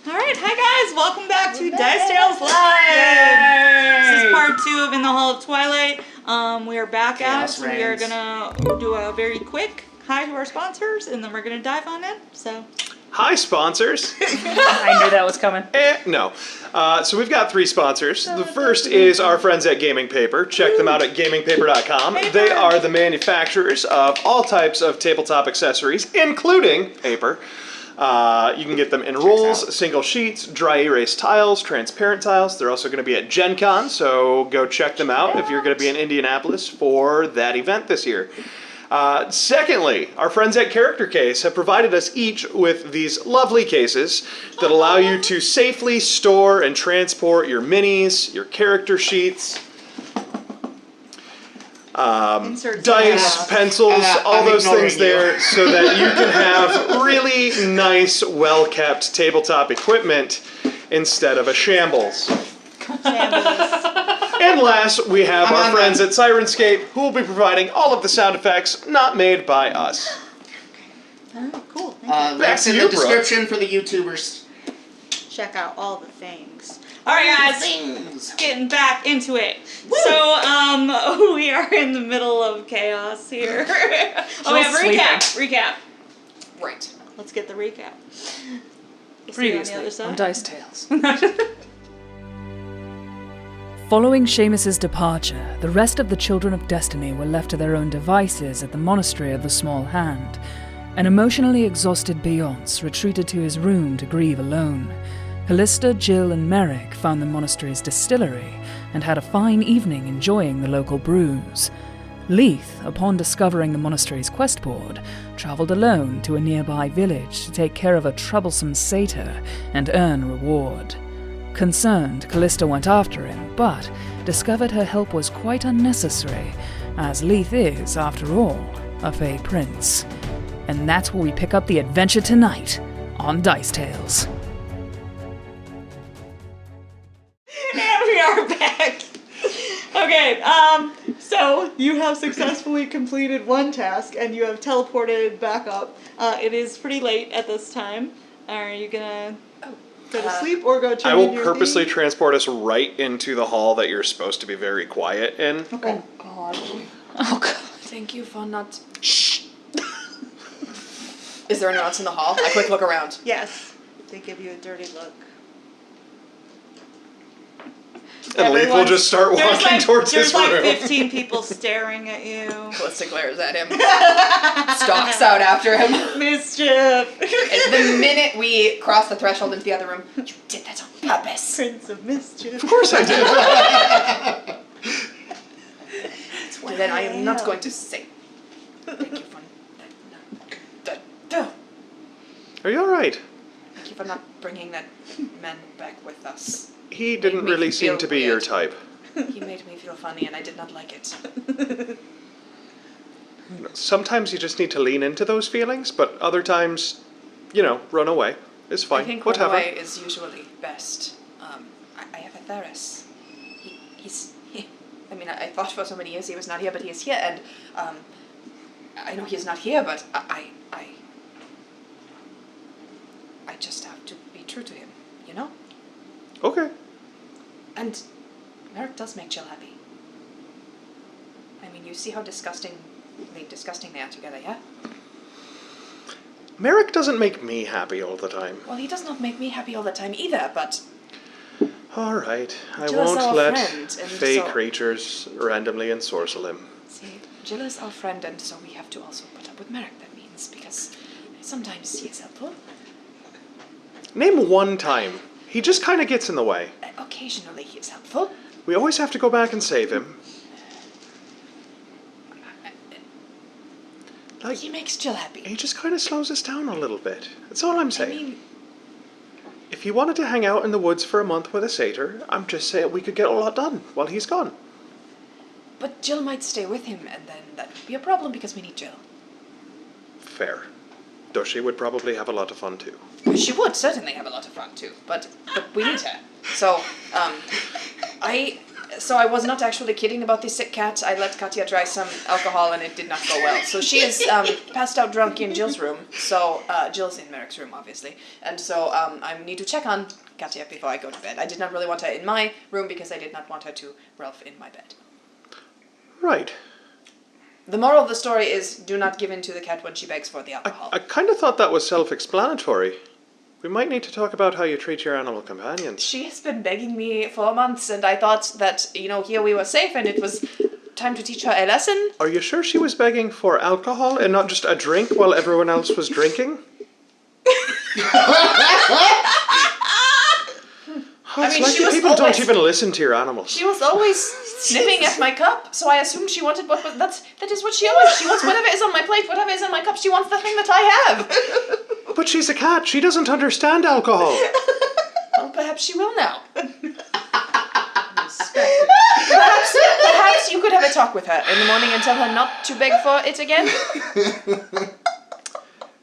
Alright, hi guys, welcome back to Dice Tales Live! This is part 2 of In the Hall of Twilight. We are back at it, so we are gonna do a very quick hi to our sponsors, and then we're gonna dive on in, so... Hi, sponsors! I knew that was coming. No. So we've got 3 sponsors. The first is our friends at Gaming Paper. Check them out at gamingpaper.com. They are the manufacturers of all types of tabletop accessories, including paper. You can get them in rolls, single sheets, dry erase tiles, transparent tiles. They're also going to be at Gen Con, so go check them out if you're going to be in Indianapolis for that event this year. Secondly, our friends at Character Case have provided us each with these lovely cases that allow you to safely store and transport your minis, your character sheets, dice, pencils, all those things there, so that you can have really nice, well-kept tabletop equipment instead of a shambles. And last, we have our friends at Sirenscape, who will be providing all of the sound effects not made by us. Oh, cool. Links in the description for the YouTubers. Check out all the things. Alright guys, getting back into it. Woo! So, we are in the middle of chaos here. Oh, we have recap. Right. Let's get the recap. Previously on Dice Tales. Following Seamus's departure, the rest of the Children of Destiny were left to their own devices at the Monastery of the Small Hand. An emotionally exhausted Beyonce retreated to his room to grieve alone. Callista, Jill, and Merrick found the monastery's distillery and had a fine evening enjoying the local brews. Leith, upon discovering the monastery's quest board, travelled alone to a nearby village to take care of a troublesome satyr and earn reward. Concerned, Callista went after him, but discovered her help was quite unnecessary, as Leith is, after all, a Fey Prince. And that's where we pick up the adventure tonight on Dice Tales. And we are back. Okay, so you have successfully completed one task and you have teleported back up. It is pretty late at this time. Are you gonna go to sleep or go change I will your purposely theme? transport us right into the hall that you're supposed to be very quiet in. Okay. Oh god. Thank you for not... Shh! Is there anyone else in the hall? A quick look around. Yes. They give you a dirty look. And Leith will just start walking towards his room. There's like 15 people staring at you. Callista glares at him. Stalks out after him. Mischief. The minute we cross the threshold into the other room, you did that on purpose. Prince of Mischief. Of course I did. Well, then I am not going to say. Thank you for Are you alright? Thank you for not bringing that man back with us. He didn't really seem to be your type. He made me feel funny and I did not like it. Sometimes you just need to lean into those feelings, but other times, you know, run away. It's fine. I think whatever. run away is usually best. I have a Theris. I mean, I thought for so many years he was not here, but he is here, and I know he is not here, but I just have to be true to him, you know? Okay. And Merrick does make Jill happy. I mean, you see how disgusting they are together, yeah? Merrick doesn't make me happy all the time. Well, he does not make me happy all the time either, but... Alright, I Jill is won't our let friend, and fey so- creatures randomly ensorcel him. See, Jill is our friend, and so we have to also put up with Merrick, that means, because sometimes he is helpful. Name one time. He just kind of gets in the way. Occasionally he is helpful. We always have to go back and save him. Like, He makes Jill happy. he just kind of slows us down a little bit. That's all I'm I saying. mean, If he wanted to hang out in the woods for a month with a satyr, I'm just saying we could get a lot done while he's gone. but Jill might stay with him, and then that would be a problem because we need Jill. Fair. Though she would probably have a lot of fun too. She would certainly have a lot of fun too, but we need her. So, I So I was not actually kidding about the sick cat. I let Katya try some alcohol and it did not go well. So she is passed out drunk in Jill's room. So Jill's in Merrick's room, obviously. And so I need to check on Katya before I go to bed. I did not really want her in my room because I did not want her to Ralph in my bed. Right. The moral of the story is do not give in to the cat when she begs for the alcohol. I kind of thought that was self-explanatory. We might need to talk about how you treat your animal companions. She has been begging me for months, and I thought that, here we were safe and it was time to teach her a lesson. Are you sure she was begging for alcohol and not just a drink while everyone else was drinking? I mean, she was people always, don't even listen to your animals. She was always sniffing at my cup, so I assumed she wanted that is what she always, she wants whatever is on my plate, whatever is in my cup, she wants the thing that I have. But she's a cat, she doesn't understand alcohol. Well, perhaps she will now. Perhaps you could have a talk with her in the morning and tell her not to beg for it again.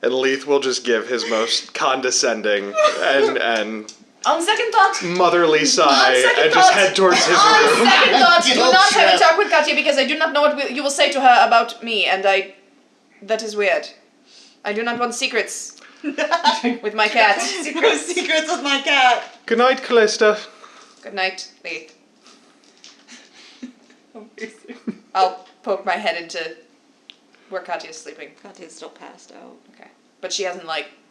And Leith will just give his most condescending and On second thought, motherly sigh and just head towards his on room. second thought, do Guilt not have a trip. talk with Katya because I do not know what you will say to her about me, and that is weird. I do not want secrets with my cat. Secrets with my cat. Good night, Callista. Good night, Leith. I'll poke my head into where Katya's sleeping. Katya's still passed out. Okay. But she hasn't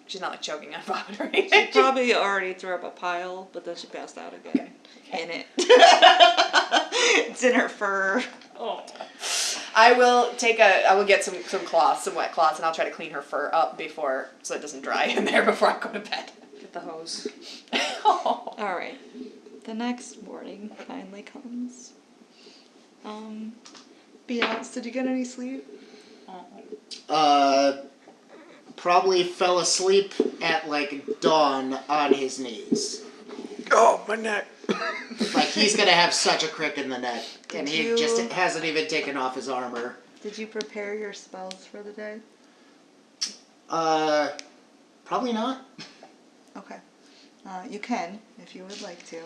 she's not choking on vomit or anything. She probably already threw up a pile, but then she passed out again. In it. It's in her fur. Oh. I will get some cloths, some wet cloths, and I'll try to clean her fur up so it doesn't dry in there before I go to bed. Get the hose. Oh. Alright. The next morning finally comes. Beyonce, did you get any sleep? Probably fell asleep at dawn on his knees. Oh, my neck. He's gonna have such a crick in the neck, and he just hasn't even taken off his armor. Did you prepare your spells for the day? Probably not. Okay. You can, if you would like to.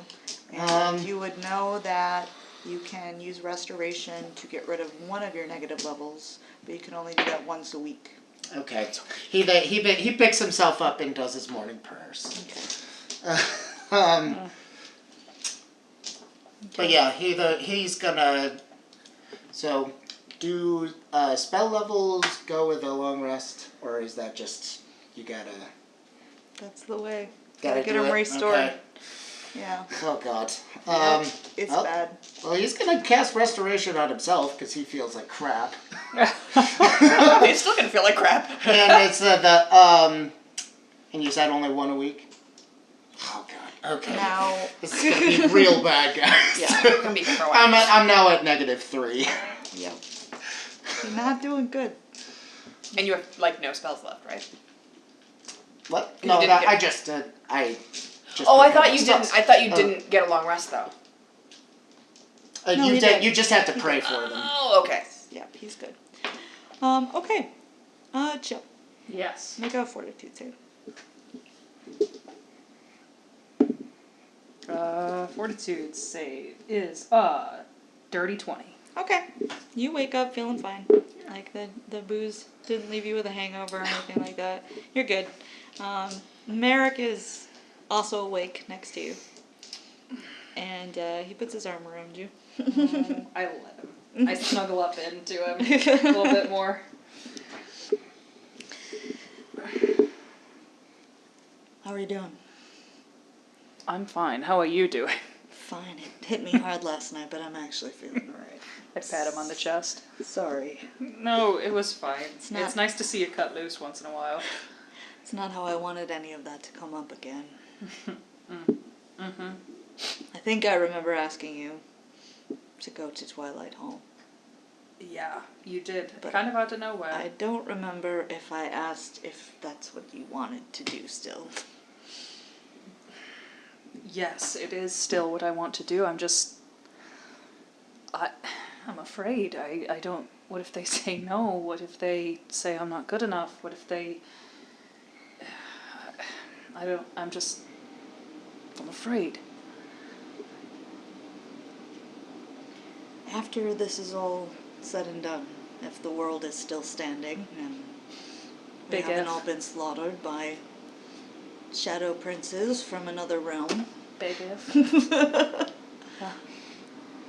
And you would know that you can use restoration to get rid of one of your negative levels, but you can only do that once a week. Okay. He picks himself up and does his morning prayers. Okay. But yeah, he's gonna. So, do spell levels go with a long rest, or is that just you gotta? That's the way. Gotta get do him it? restored. Okay. Yeah. Oh God. It's well, bad. Well, he's gonna cast restoration on himself because he feels like crap. He's still gonna feel like crap. And it's and you said only one a week. Oh God. Okay. Now. This is gonna be real bad, guys. Yeah, it's gonna be proactive. I'm now at -3. Yep. You're not doing good. And you have no spells left, right? What? You No, didn't I get- just. Oh, I thought you prepared didn't. I thought you didn't get a long rest though. No, you he did. You just have to pray for them. Oh, okay. Yep, he's good. Okay. Jill, Yes. make a fortitude save. Fortitude save is dirty 20. Okay. You wake up feeling fine. Like the booze didn't leave you with a hangover or anything like that. You're good. Merrick is also awake next to you. And he puts his arm around you. I let him. I snuggle up into him a little bit more. How are you doing? I'm fine. How are you doing? Fine. It hit me hard last night, but I'm actually feeling alright. I pat him on the chest. Sorry. No, it was fine. It's not- nice to see you cut loose once in a while. It's not how I wanted any of that to come up again. Mm-hmm. I think I remember asking you to go to Twilight Hall. Yeah, you did. But kind of out of nowhere. I don't remember if I asked if that's what you wanted to do still. Yes, it is still what I want to do. I'm afraid. I don't... What if they say no? What if they say I'm not good enough? What if they... I'm afraid. After this is all said and done, if the world is still standing and we Big haven't if. all been slaughtered by shadow princes from another realm, Big if.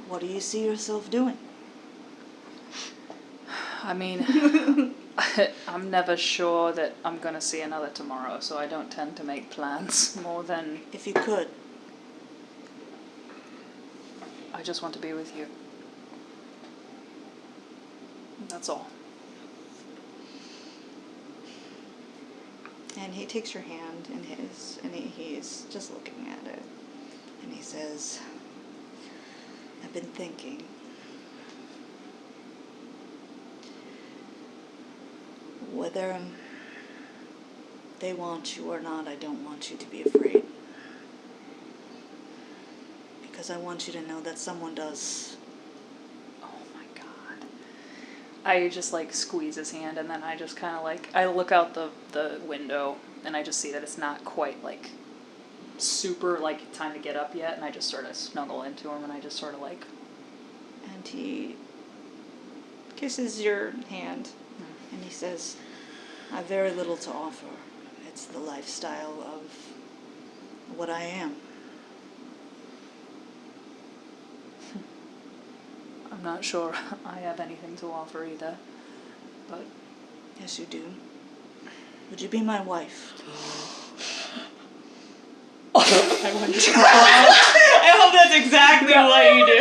what do you see yourself doing? I mean, I'm never sure that I'm gonna see another tomorrow, so I don't tend to make plans more than If you could, I just want to be with you. That's all. and he takes your hand in his, and he's just looking at it, and he says, I've been thinking. Whether they want you or not, I don't want you to be afraid. Because I want you to know that someone does. Oh my god. I just like squeeze his hand and then I just kind of like, I look out the window and I just see that it's not quite like super like time to get up yet, and I just sort of snuggle into him and I just sort of like, And he kisses your hand and he says, I've very little to offer. It's the lifestyle of what I am. I'm not sure I have anything to offer either, but Yes, you do. Would you be my wife? I wouldn't. I hope that's exactly what you do.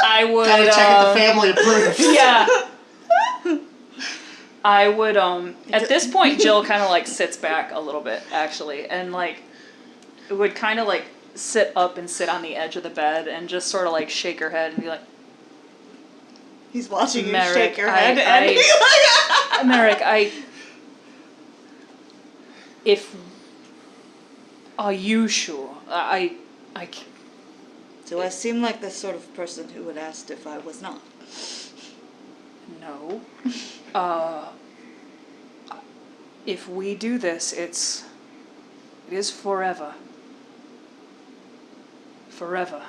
I would. Gotta check if the family approves. Yeah. I would, at this point, Jill kind of, like, sits back a little bit, actually, and, like, would kind of, like, sit up and sit on the edge of the bed and just sort of, like, shake her head and be like, He's watching you Merrick, shake your head Merrick, are you sure? Do I seem like the sort of person who would ask if I was not? No. If we do this, it is forever. Forever.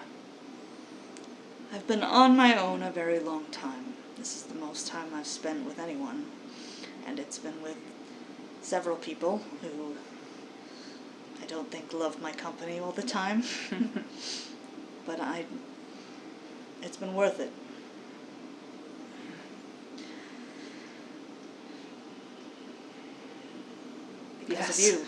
I've been on my own a very long time. This is the most time I've spent with anyone. And it's been with several people who I don't think love my company all the time. But it's been worth it. Because of you.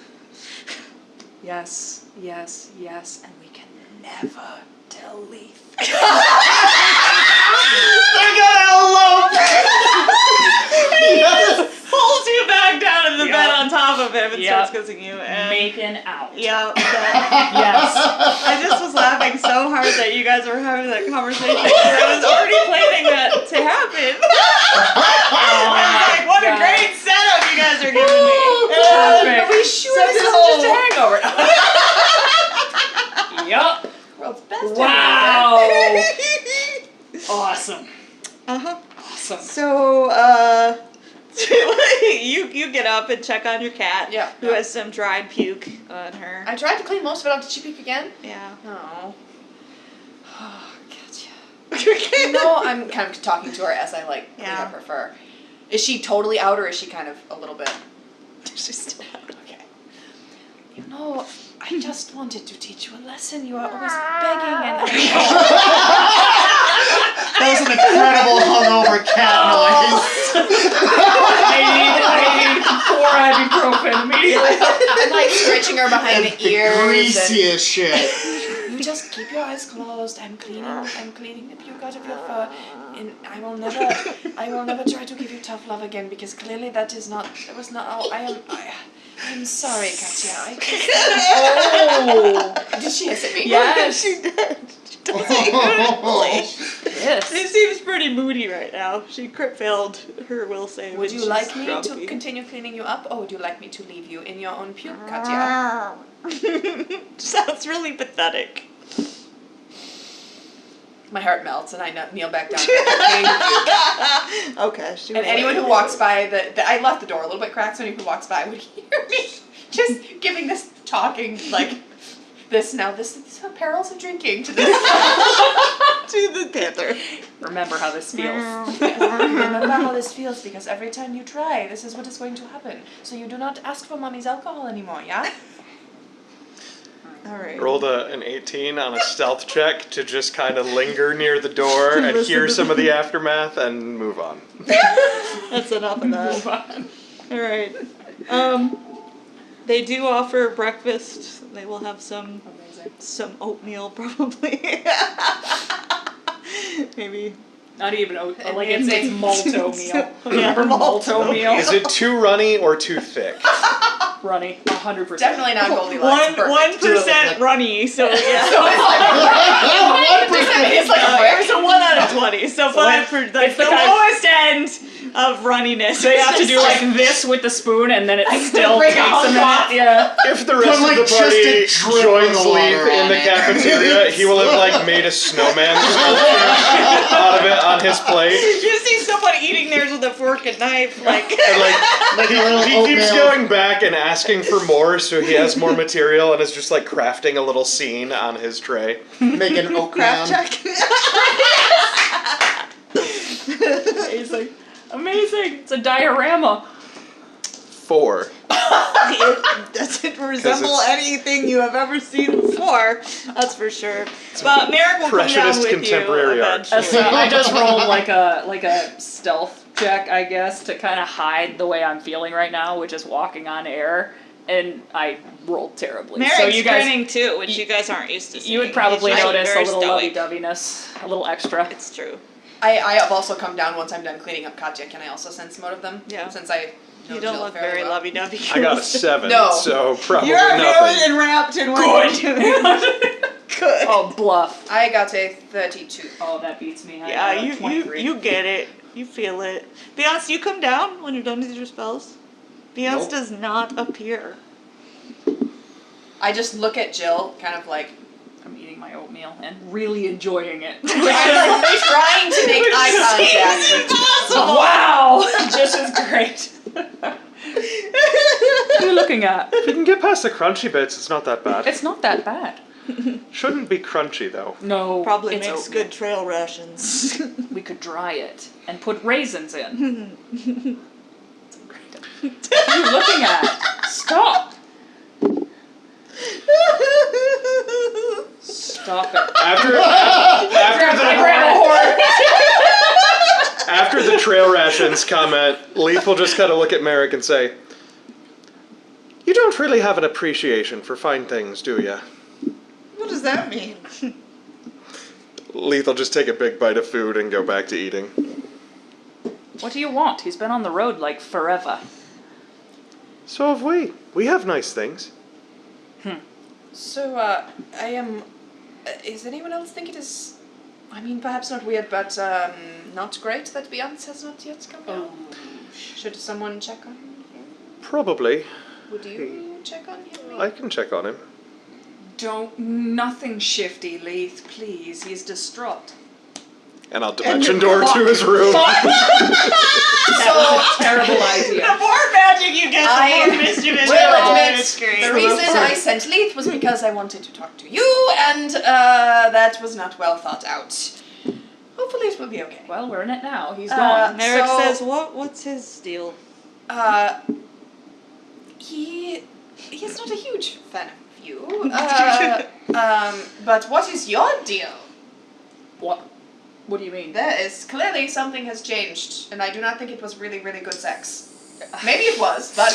Yes, yes, yes, and we can never tell Leaf. They're gonna elope! Pulls you back down in the Yep. bed on top of him and Yep. starts kissing you. And Making out. yeah, Yes. I just was laughing so hard that you guys were having that conversation. I was already planning that to happen. I was like, what a God. great setup you guys are giving me. Perfect. Are we sure Send this it isn't just a home. hangover? Yup. World's best Wow. Awesome. Uh-huh. Awesome. So, you get up and check on your cat, Yeah. who has some dried puke on her. I tried to clean most of it out. Did she puke again? Yeah. No. Oh, Katya. No, I'm kind of talking to her as I like clean Yeah. up her fur. Is she totally out or is she kind of a little bit? She's still out. Okay. You know, I just wanted to teach you a lesson. You are always begging and That was an incredible hungover cat noise. I need 4 ibuprofen immediately. I'm like scratching her behind the ears. Greasiest shit. You just keep your eyes closed. I'm cleaning the puke out of your fur, and I will never try to give you tough love again because clearly that was not. Oh, I'm sorry, Katya. Oh. Did she hiss at me? Yes. She did. She does it beautifully. She Yes. seems pretty moody right now. She crit failed her will save. Would and you she's like me to grumpy. continue cleaning you up, or would you like me to leave you in your own puke, Katya? Sounds really pathetic. My heart melts, and I kneel back down. Okay. She And will. anyone who walks by, I left the door a little bit cracked, so anyone who walks by would hear me just giving this talking, like, These are perils of drinking to this. To the panther. Remember how this feels. Remember how this feels because every time you try, this is what is going to happen. So you do not ask for mommy's alcohol anymore, yeah? All right. Rolled an 18 on a stealth check to just kind of linger near the door and listen hear to some of the aftermath and move on. That's enough of that. All right. They do offer breakfast. They will have some oatmeal probably. Maybe. Not even oat. And Like it's- it's malto meal. Yeah, Malto meal. Is it too runny or too thick? Runny. 100%. Definitely not Goldilocks. One percent runny. So yeah. It's like It was a 1 out of 20. So but for the it's the kind- lowest end of runniness. They have to do like this with the spoon, and then it still break takes all a minute. Yeah. If the rest like, of the just party a drip joins of Leaf water in on the it. cafeteria, he will have like made a snowman sculpture out of it on his plate. You see someone eating theirs with a fork and knife, like. And Like a little he keeps oatmeal. going back and asking for more, so he has more material and is just like crafting a little scene on his tray. Make an oat Craft man. check. Amazing. Amazing. It's a diorama. 4. It doesn't resemble it's- anything you have ever seen before. That's for sure. But Merrick will come down Impressionist with contemporary you art. eventually. I just rolled like a stealth check, I guess, to kind of hide the way I'm feeling right now, which is walking on air, and I rolled terribly. Merrick's so you guys, grinning too, which you guys aren't used to seeing. you would probably He's notice a very little stoic. lovey-doveyness, a little extra. It's true. I have also come down once I'm done cleaning up Katya. Can I also send some out of them? Yeah. Since I know You don't Jill look very very well. lovey-dovey. I got a 7, No. so probably You're very nothing. enwrapped in what you're doing. Good. Oh, bluff. I got a 32. Oh, that beats me. I Yeah, got a you 23. get it. You feel it. Beyonce, you come down when you're done with your spells. Beyonce Nope. does not appear. I just look at Jill, kind of like I'm eating my oatmeal and really enjoying it. I'm like trying to make eye contact with Wow! Just as great. What are you looking at? If you can get past the crunchy bits, it's not that bad. It's not that bad. Shouldn't be crunchy though. No, Probably it's makes oatmeal. good trail rations. We could dry it and put raisins in. What are you looking at? Stop! Stop it. After the trail rations comment, Leaf will just kind of look at Merrick and say, "You don't really have an appreciation for fine things, do you?" What does that mean? Leaf will just take a big bite of food and go back to eating. What do you want? He's been on the road like forever. So have we. We have nice things. So, I am. Is anyone else think it is? I mean, perhaps not weird, but not great that Beyonce has not yet come down. Should someone check on him? Probably. Would you check on him? I can check on him. Nothing shifty, Leith, please. He's distraught. And I'll dimension door to his room. That was a terrible idea. The more magic you get, the I more mischievous will you are. admit, It's great. the reason I sent Leith was because I wanted to talk to you, and that was not well thought out. Hopefully it will be okay. Well, we're in it now. He's Uh, gone. Merrick So- says, what's his deal? He's not a huge fan of you. But what is your deal? What? What do you mean? There is clearly something has changed, and I do not think it was really, really good sex. Maybe it was, but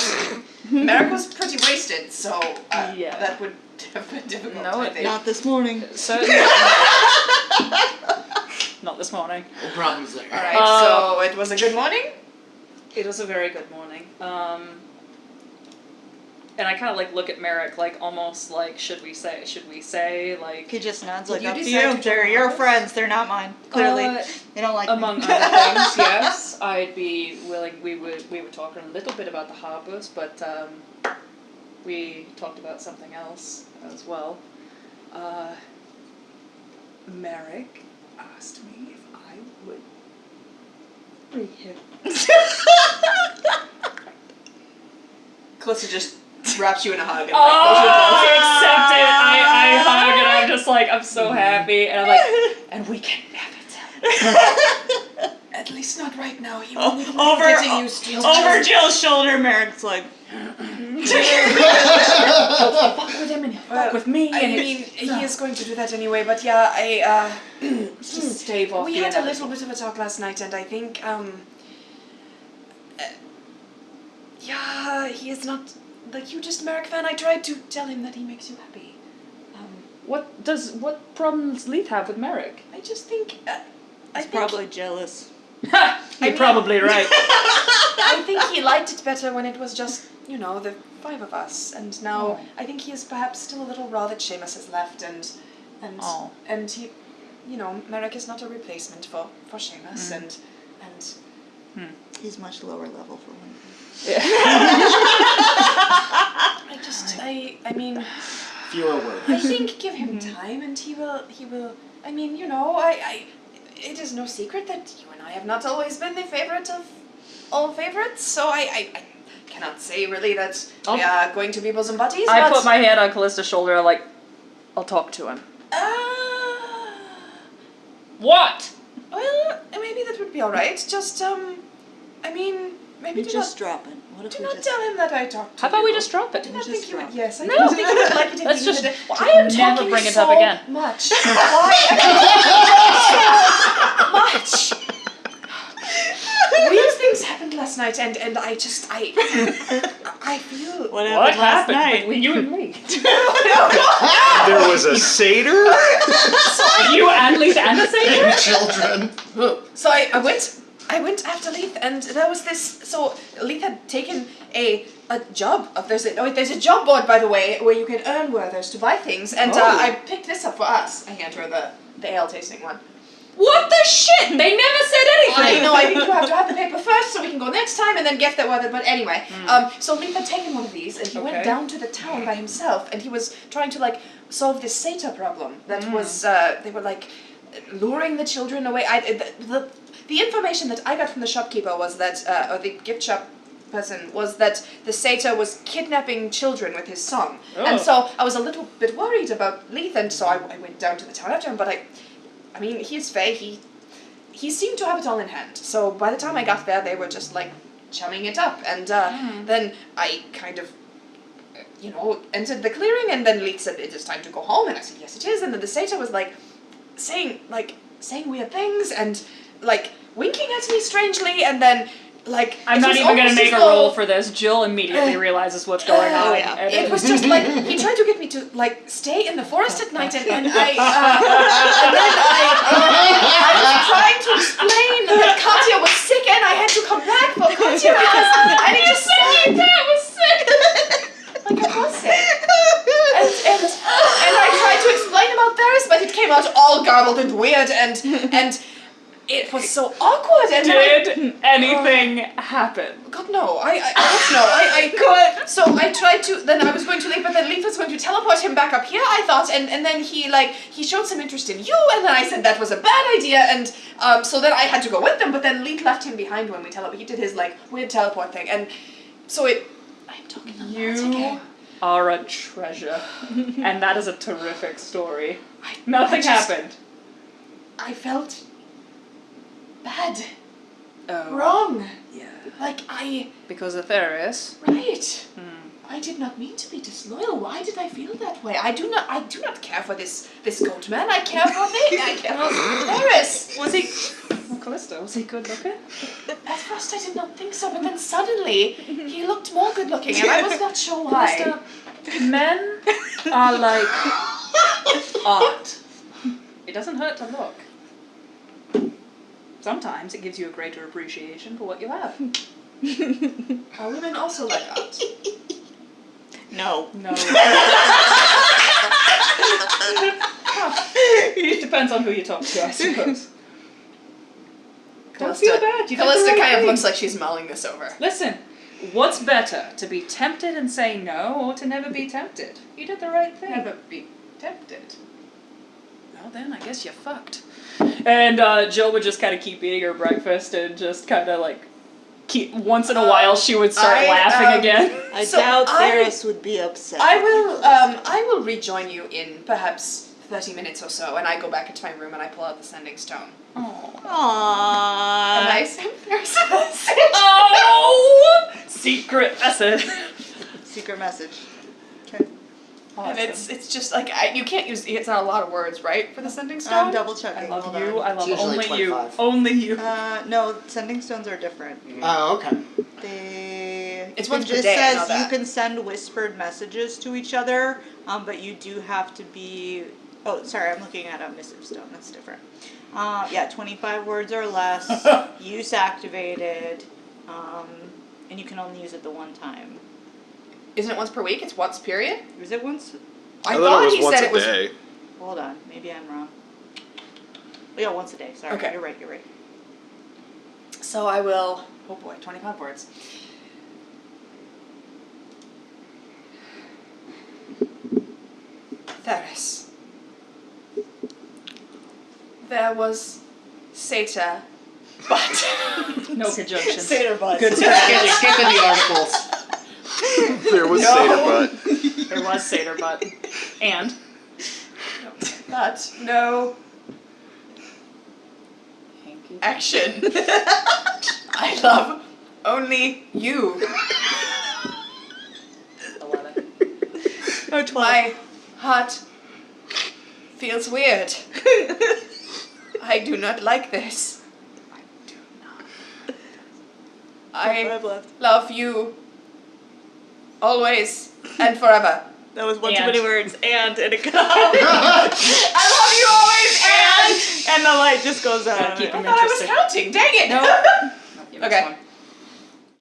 Merrick was pretty wasted, so Yeah. that would have been difficult. No, I it- think. Not this morning. Certainly. Not this morning. No problems there. All right, so it was a good morning. It was a very good morning. And I kind of like look at Merrick, like almost like, should we say, like, He just nods Did like, you up to decide you. to They're join your ours? friends. They're not mine. Clearly. They don't like among me. other things, yes, I'd be willing. We were talking a little bit about the harbors, but we talked about something else as well. Merrick asked me if I would free him. Calista just just wraps you in a hug. And, Oh, I accept it. I hug and I'm just like, I'm so happy. And I'm like, and we can never tell. At least not right now. He Oh, will be over- getting used to it. Over Jill's shoulder, Merrick's like, Fuck with him and he'll fuck with me. I And mean, he is going to do that anyway, but yeah, just stave off we the had a inevitable. little bit of a talk last night, and I think, yeah, he is not the hugest Merrick fan. I tried to tell him that he makes you happy. What problems Leith have with Merrick? I just think, I he's think, probably jealous. You're probably right. I think he liked it better when it was just, the 5 of us, and now I think he is perhaps still a little raw that Seamus has left, and he, Merrick is not a replacement for Seamus, and He's much lower level for one. I mean, Fewer words. I think give him time, and he will. I mean, it is no secret that you and I have not always been the favorite of all favorites, so I cannot say really that we are going to be bosom buddies. I but, put my hand on Callista's shoulder, like, I'll talk to him. What? Well, maybe that would be all right. Just maybe You do just not. drop it. What if Do we not just... tell him that I talked to How about we you. just drop I it? do not Just think you would. drop it. Yes, I No. don't think you would like it if Let's you just did it. Well, I am never talking bring it so up again. much. Why am I talking so much? Weird things happened last night, and I feel. What What happened last happened night? between you and me? There was a satyr? You and Leith and the satyr? Children. So I went after Leith, and there was this. So Leith had taken a job. There's a job board, by the way, where you can earn Werthers to buy things, and I picked this up for us. I hand her the ale tasting one. What the shit? They never said anything. I know. I think you have to have the paper first, so we can go next time and then get that Werther. But anyway, so Leith had taken one of these, and he went down to the town by himself, and he was trying to solve this satyr problem that was they were luring the children away. The information that I got from the shopkeeper was that, or the gift shop person, was that the satyr was kidnapping children with his song. And so I was a little bit worried about Leith, and so I went down to the town after him, but I mean, he's Fae, he seemed to have it all in hand. So by the time I got there, they were just chumming it up, and then I kind of entered the clearing, and then Leith said, "It is time to go home," and I said, "Yes, it is," and then the satyr was saying weird things, and winking at me strangely, and then I'm not even going to make a roll for this. Jill immediately realizes what's going on. yeah. And It was just he tried to get me to stay in the forest at night, and I was trying to explain that Katya was sick, and I had to come back for Katya because I need to say that was sick. I was sick. And I tried to explain about Varys, but it came out all garbled and weird, and it was so awkward. And did anything happen? God no, I so I tried to, then I was going to leave, but then Leith was going to teleport him back up here, I thought, and then he showed some interest in you, and then I said that was a bad idea, and so then I had to go with them, but then Leith left him behind when we he did his weird teleport thing, and so I'm talking a lot again. You are a treasure. And that is a terrific story. Nothing happened. I felt bad. Oh. Wrong. Yeah. Because of Varys. Right. I did not mean to be disloyal. Why did I feel that way? I do not care for this goat man. I care for Vic. I care for Varys. Was he... Well, Callista, was he good looking? At first I did not think so, but then suddenly he looked more good looking, and I was not sure why. Callista, men are like art. It doesn't hurt to look. Sometimes it gives you a greater appreciation for what you have. Are women also like art? No. No. It depends on who you talk to, I suppose. Don't feel bad. You did the Callista right kind of thing. looks like she's mulling this over. Listen, what's better, to be tempted and say no, or to never be tempted? You did the right thing. Never be tempted. Well then, I guess you're fucked. And Jill would just kind of keep eating her breakfast and just kind of once in a while she would start laughing again. I So doubt I- Theros would be upset. I will rejoin you in perhaps 30 minutes or so, and I go back into my room and I pull out the sending stone. Aww. And I send Theros a message. Oh! Secret message. Secret message. Okay. And it's just like you can't use it's not a lot of words, right, for the sending stone? I'm double checking. I love Hold you. on. I love It's usually only you. 25. Only you. No, sending stones are different. Oh, okay. It's It once per just day, I know says you that. can send whispered messages to each other, but you do have to be. Oh, sorry, I'm looking at a missive stone. That's different. Yeah, 25 words or less. Use activated, and you can only use it the one time. Isn't it once per week? It's once period? Is it once? I thought it was he once said a it was day. Hold on, maybe I'm wrong. Oh, yeah, once a day. Sorry, Okay. you're right. You're right. So I will oh boy, 25 words. Theris. There was Satyr, but No conjunctions. Satyr butt. Good Skip in the articles. There was Satyr butt. There was Satyr butt. And but no hanky. action. I love only you. 11. Oh, 12. My heart feels weird. I do not like this. I 5 left. love you always and forever. That was one too And. many words. And it cut off. I love you always. And the light just goes out. Gotta keep I them thought I was interesting. counting. Dang it. No. You missed Okay. one.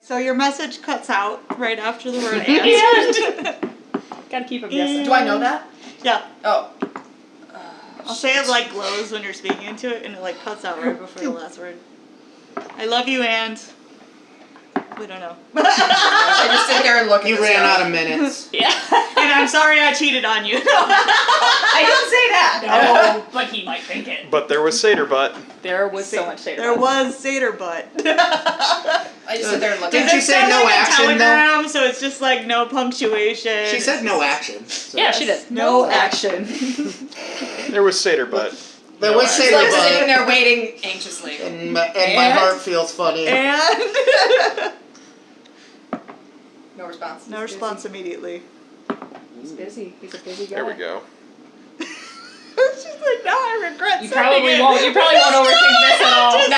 So your message cuts out right after the word And. and. Gotta keep them guessing. Do I know that? Yeah. Oh. I'll say it like glows when you're speaking into it, and it like cuts out right before the last word. I love you, and we don't know. I just sit there and look at You this ran guy. out of minutes. Yeah. And I'm sorry I cheated on you. I didn't say that. No, but he might think it. But there was Satyr butt. There was so much Satyr There butt. was Satyr butt. I just sit there and look Didn't at you it. say sounds no like action, a though? telegram, so it's just like no punctuation. She said no action. So. Yeah, she did. No No action. There was Satyr butt. There No was action. He's Satyr like sitting butt, there waiting anxiously. and my And? heart feels funny. And No response. no response immediately. He's busy. He's a busy guy. There we go. She's like, now I regret You sending probably it. won't. You probably won't overthink this at all.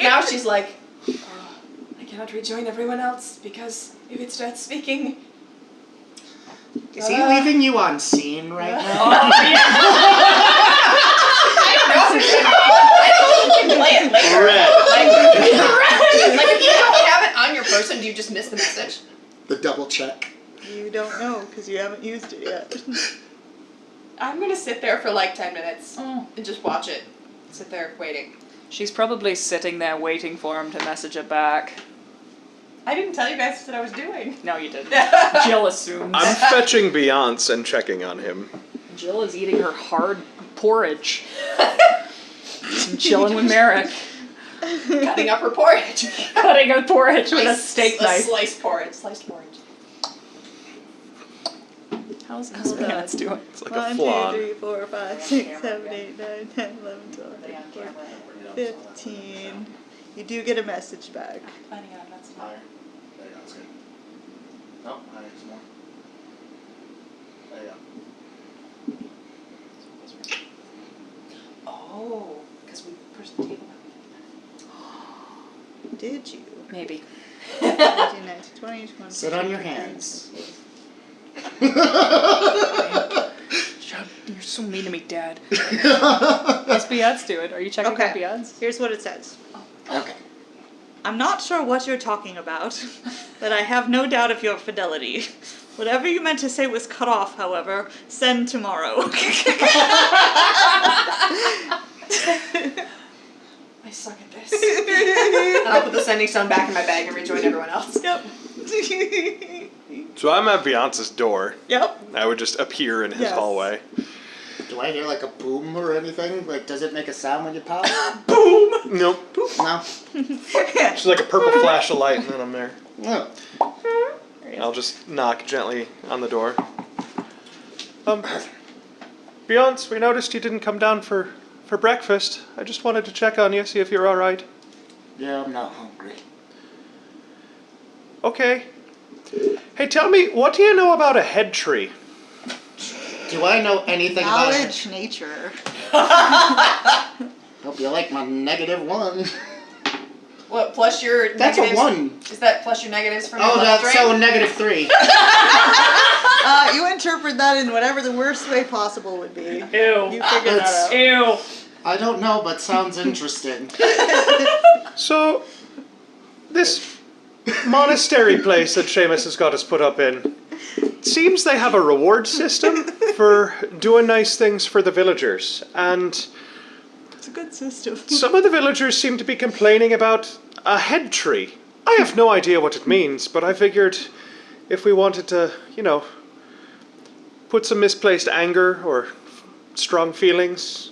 Now she's like, oh, I cannot rejoin everyone else because if it starts speaking. Is he leaving you on scene right now? I don't know. I think you can play it later. Red. Like if you don't have it on your person, do you just miss the message? The double check. You don't know because you haven't used it yet. I'm gonna sit there for like 10 minutes Oh. and just watch it. Sit there waiting. She's probably sitting there waiting for him to message it back. I didn't tell you guys what I was doing. No, you didn't. Jill assumes. I'm fetching Beyonce and checking on him. Jill is eating her hard porridge. Just chilling with Merrick. Cutting up her porridge. Cutting a porridge with a steak knife. Sliced porridge. Sliced porridge. How's Beyonce doing? It's like 1, a 2, flan. 3, 4, 5, 6, 7, 8, 9, 10, 11, 12, 13, 14, 15. You do get a message back. Finding out that's Higher. There you go, that's good. No, higher, some more. There you go. Oh, because we pushed the table Did you? Maybe. 18, 19, 20, 21. Sit on your hands. You're so mean to me, Dad. How's Beyonce doing? Are you checking Okay. out Beyonce? Here's what it says. Okay. I'm not sure what you're talking about, but I have no doubt of your fidelity. Whatever you meant to say was cut off, however. Send tomorrow. I suck at this. And I'll put the sending stone back in my bag and rejoin everyone else. Yep. So I'm at Beyonce's door. Yep. I would just appear in his Yes. hallway. Do I hear like a boom or anything? Like, does it make a sound when you pop? Boom. Nope. Boom. No. Just like a purple flash of light, and then I'm there. No. I'll just knock gently on the door. Beyonce, we noticed you didn't come down for breakfast. I just wanted to check on you, see if you're all right. Yeah, I'm not hungry. Okay. Hey, tell me, what do you know about a head tree? Do I know anything about it? Knowledge, nature. Hope you like my -1. What, plus your That's negatives? a 1. Is that plus your negatives from Oh, your level that's so drain? -3. You interpret that in whatever the worst way possible would be. Ew. You figure that out. Ew. I don't know, but sounds interesting. So, this monastery place that Seamus has got us put up in, seems they have a reward system for doing nice things for the villagers, and It's a good system. some of the villagers seem to be complaining about a head tree. I have no idea what it means, but I figured if we wanted to, put some misplaced anger or strong feelings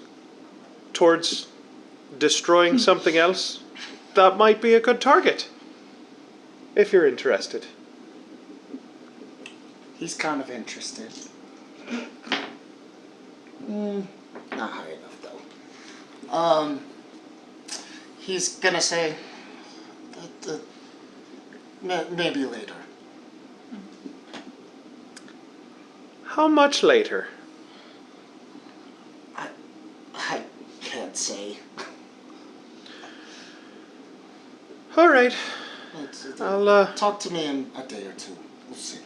towards destroying something else, that might be a good target. If you're interested. He's kind of interested. Not high enough though. He's gonna say that, maybe later. How much later? I can't say. All right. I'll, Talk to me in a day or two. We'll see.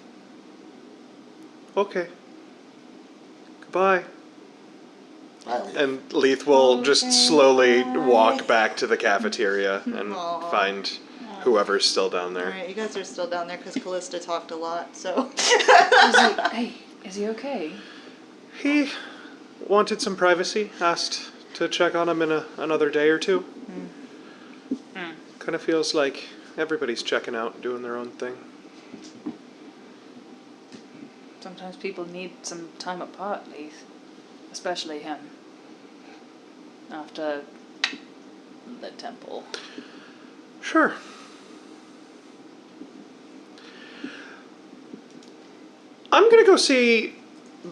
Okay. Goodbye. Bye, Lee. And Leith will just slowly walk back to the cafeteria and Aw. find whoever's still down there. Alright, you guys are still down there because Callista talked a lot, so. Is he okay? He wanted some privacy, asked to check on him in another day or two. Kind of feels like everybody's checking out and doing their own thing. Sometimes people need some time apart, Leith. Especially him. After the temple. Sure. I'm gonna go see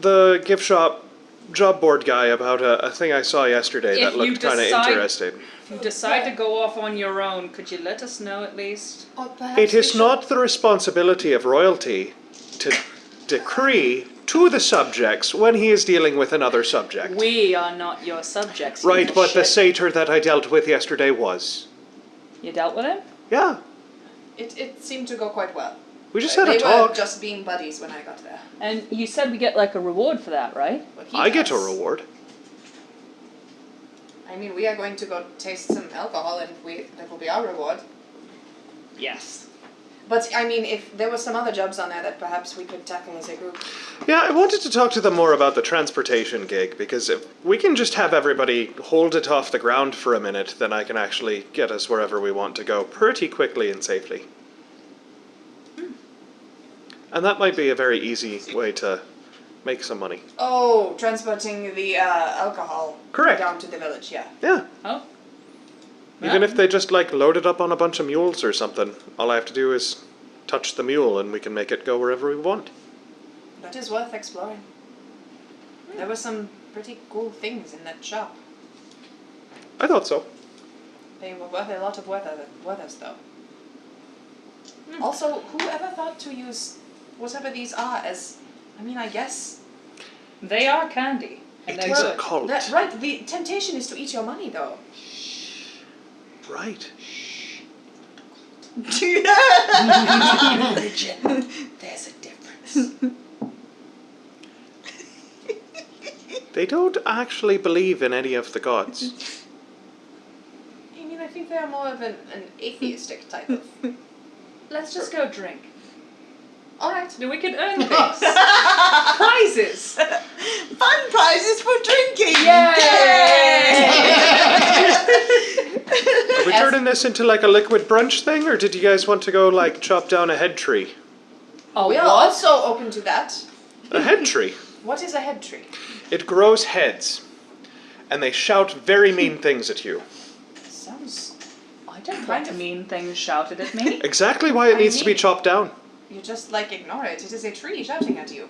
the gift shop job board guy about a thing I saw yesterday that If you looked kind of decide- interesting. If you decide to go off on your own, could you let us know at least? Or perhaps It we is should- not the responsibility of royalty to decree to the subjects when he is dealing with another subject. We are not your subjects. you Right, little but the shit. satyr that I dealt with yesterday was. You dealt with him? Yeah, It seemed to go quite well. we just had a They talk. were just being buddies when I got there. And you said we get like a reward for that, right? But he I get a does. reward. I mean, we are going to go taste some alcohol, and that will be our reward. Yes. But I mean, if there were some other jobs on there that perhaps we could tackle as a group. Yeah, I wanted to talk to them more about the transportation gig, because if we can just have everybody hold it off the ground for a minute, then I can actually get us wherever we want to go pretty quickly and safely. And that might be a very easy way to make some money. Oh, transporting the alcohol. Correct. Down to the village, yeah. Yeah. Oh. Even Yeah. if they just load it up on a bunch of mules or something, all I have to do is touch the mule and we can make it go wherever we want. That is worth exploring. There were some pretty cool things in that shop. I thought so. They were worth a lot of weathers, though. Also, whoever thought to use whatever these are as, I mean, I guess. They are candy. And It they're is a good. cult. Right, the temptation is to eat your money, though. Right. Religion. There's a difference. They don't actually believe in any of the gods. I mean, I think they are more of an atheistic type of. Let's just go drink. Alright. No, we can earn things. Prizes. Fun prizes for drinking! Are we turning this into a liquid brunch thing, or did you guys want to go chop down a head tree? Oh, We are what? also open to that. A head tree. What is a head tree? It grows heads, and they shout very mean things at you. Sounds I don't Kind want of. mean things shouted at me. Exactly why it I needs to be mean- chopped down. You just ignore it. It is a tree shouting at you.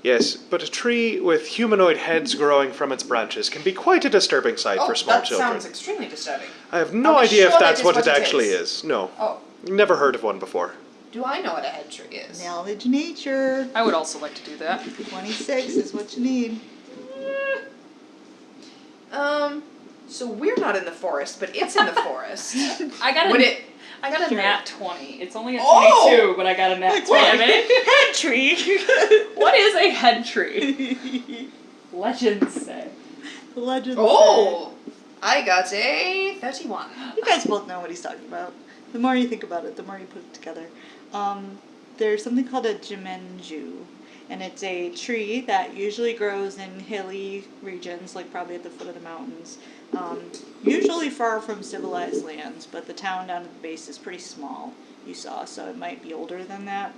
Yes, but a tree with humanoid heads growing from its branches can be quite a disturbing sight for small that children. sounds extremely disturbing. I have no Are we idea sure if that that's is what what it it actually is? is. No. Oh, Never heard of one before. do I know what a head tree is? Knowledge nature. I would also like to do that. 26 is what you need. So we're not in the forest, but it's in the forest. I got Would a, it? I got a Sure. nat 20. It's only a 22, Oh! but I got a nat 20. Wait a minute. Head tree. What is a head tree? Legends say. Legends. Oh! I got a 31. say. You guys both know what he's talking about. The more you think about it, the more you put it together. There's something called a jimenju, and it's a tree that usually grows in hilly regions, like probably at the foot of the mountains. Usually far from civilized lands, but the town down at the base is pretty small, you saw, so it might be older than that.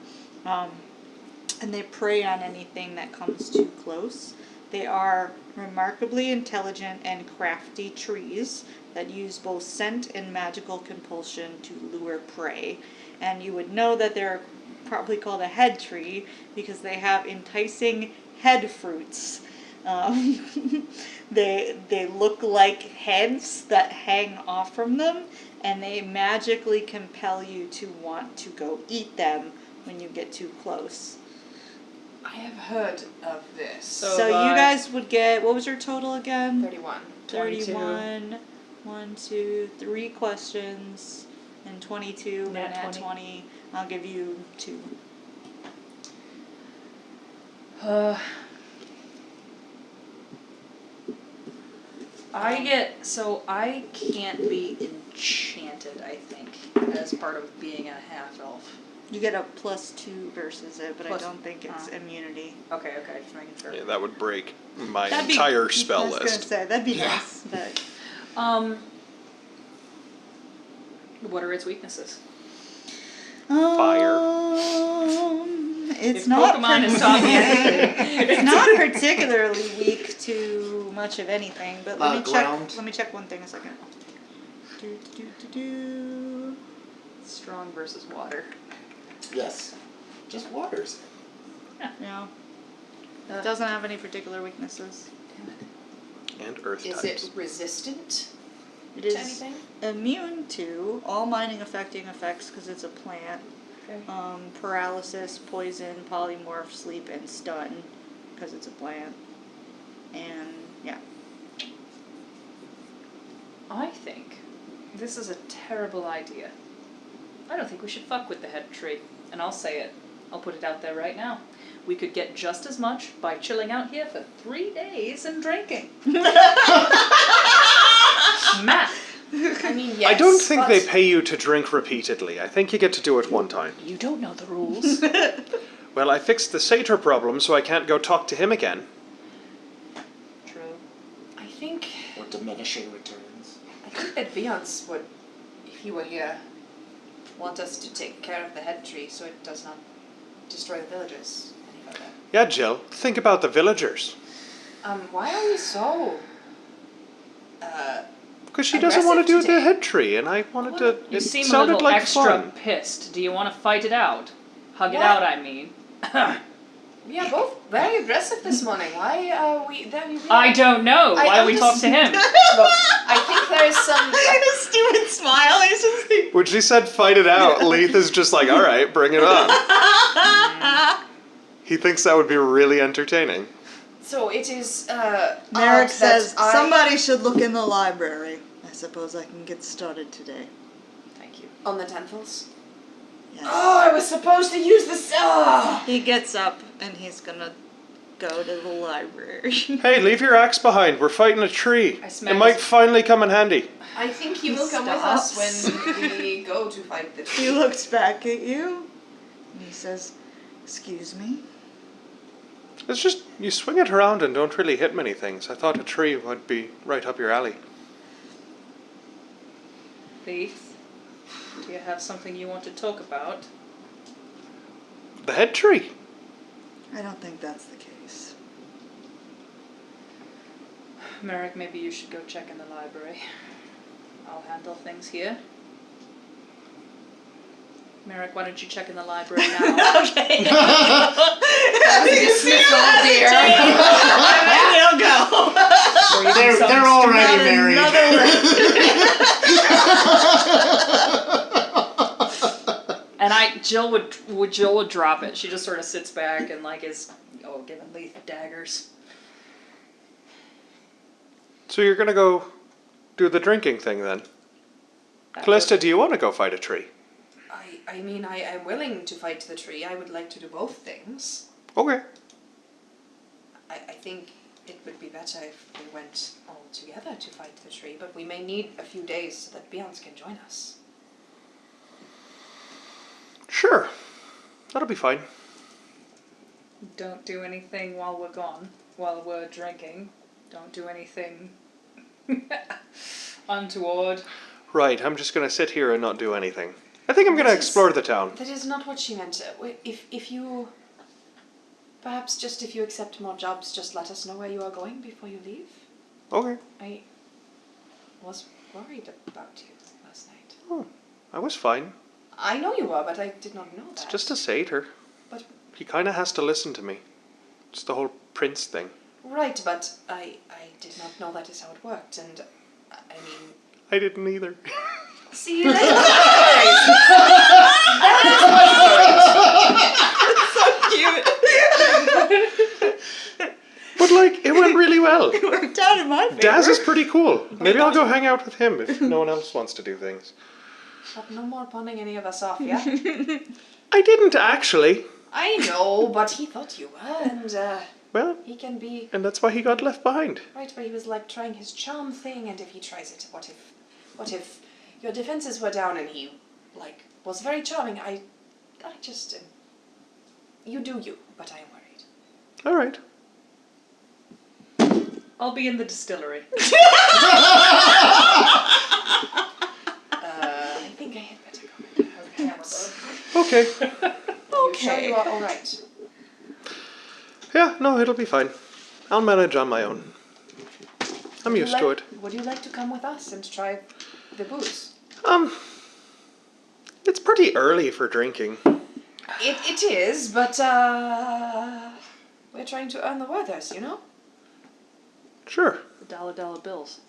And they prey on anything that comes too close. They are remarkably intelligent and crafty trees that use both scent and magical compulsion to lure prey. And you would know that they're probably called a head tree because they have enticing head fruits. They look like heads that hang off from them, and they magically compel you to want to go eat them when you get too close. I have heard of this. So you guys would get, what was your total again? 31. 31. 1, 2, 3 questions, and 22, Nat and at 20. 20, I'll give you 2. I can't be enchanted, I think, as part of being a half-elf. You get a +2 versus it, but Plus- I don't think it's immunity. Okay, just making sure. Yeah, that would break my That'd be- entire spell I was gonna list. say, that'd be Yeah. nice, but... What are its weaknesses? It's If not Pokemon has taught me anything. it's not particularly weak to much of anything, but let me ground. check. Let me check one thing a second. Do. Strong versus water. Yes. Just waters. No, it doesn't have any particular weaknesses. And earth Is types. it resistant It to is anything? immune to all mining affecting effects because it's a plant. Okay. Paralysis, poison, polymorph, sleep, and stun because it's a plant. And yeah. I think this is a terrible idea. I don't think we should fuck with the head tree. And I'll say it. I'll put it out there right now. We could get just as much by chilling out here for 3 days and drinking. Matt, I mean, yes. I don't think but they pay you to drink repeatedly. I think you get to do it one time. you don't know the rules. Well, I fixed the satyr problem, so I can't go talk to him again. True. I think Or diminishing returns. that Beyonce would, if he were here, want us to take care of the head tree so it does not destroy the villagers any further. Yeah, Jill, think about the villagers. Why are we so Because she doesn't want to do Aggressive the today. head tree, and I wanted to. You It seem a sounded little like extra fun. pissed. Do you want to fight it out? Hug it What? out, I mean. We are both very aggressive this morning. Why are we then we I don't know. I Why don't we talk to him? Look, I think there is some His stupid smile. He's just like, When she said fight it out, Leith is just like, all right, bring it on. He thinks that would be really entertaining. so it is Merrick odd says, that I- somebody should look in the library. I suppose I can get started today. Thank you. on the tentacles. Yes. Oh, I was supposed to use this. Oh. He gets up and he's gonna go to the library. Hey, leave your axe behind. We're fighting a tree. I It smacked might his- finally come in handy. I think he will come with us when we go to fight the He tree. looks back at you and he says, "Excuse me?" It's just, you swing it around and don't really hit many things. I thought a tree would be right up your alley. Leith, do you have something you want to talk about? The head tree. I don't think that's the case. Merrick, maybe you should go check in the library. I'll handle things here. Merrick, why don't you check in the library now? Okay. Dismissal, dear. They'll go. They're already Not married. And Jill would drop it. She just sort of sits back and like is giving Leith daggers. So you're gonna go do the drinking thing then? Callista, do you want to go fight a tree? I mean, I'm willing to fight the tree. I would like to do both things. Okay. I think it would be better if we went all together to fight the tree, but we may need a few days so that Beyonce can join us. Sure. That'll be fine. Don't do anything while we're gone. While we're drinking. Don't do anything untoward. Right, I'm just gonna sit here and not do anything. I think I'm gonna explore the town. That is not what she meant. If you... Perhaps just if you accept more jobs, just let us know where you are going before you leave. Okay. I was worried about you last night. Oh, I was fine. I know you were, but I did not know that. It's just a satyr. But... He kinda has to listen to me. It's the whole prince thing. Right, but I did not know that is how it worked, and I mean... I didn't either. See, that's not But like, it went really well. It worked out in my favor. Daz is pretty cool. Maybe I'll go hang out with him if no one else wants to do things. But no more punning any of us off, yeah? I didn't actually. I know, but he thought you were, and Well, he can be... and that's why he got left behind. Right, but he was like trying his charm thing, and if he tries it, what if your defenses were down and he, like, was very charming? I just... you do you, but I am worried. All right. I'll be in the distillery. I think I had better go. Perhaps. Okay. You sure you are all right? Yeah, no, it'll be fine. I'll manage on my own. I'm used to it. Would you like to come with us and try the booze? It's pretty early for drinking. It is, but we're trying to earn the Werthers, you know? Sure. The dollar bills.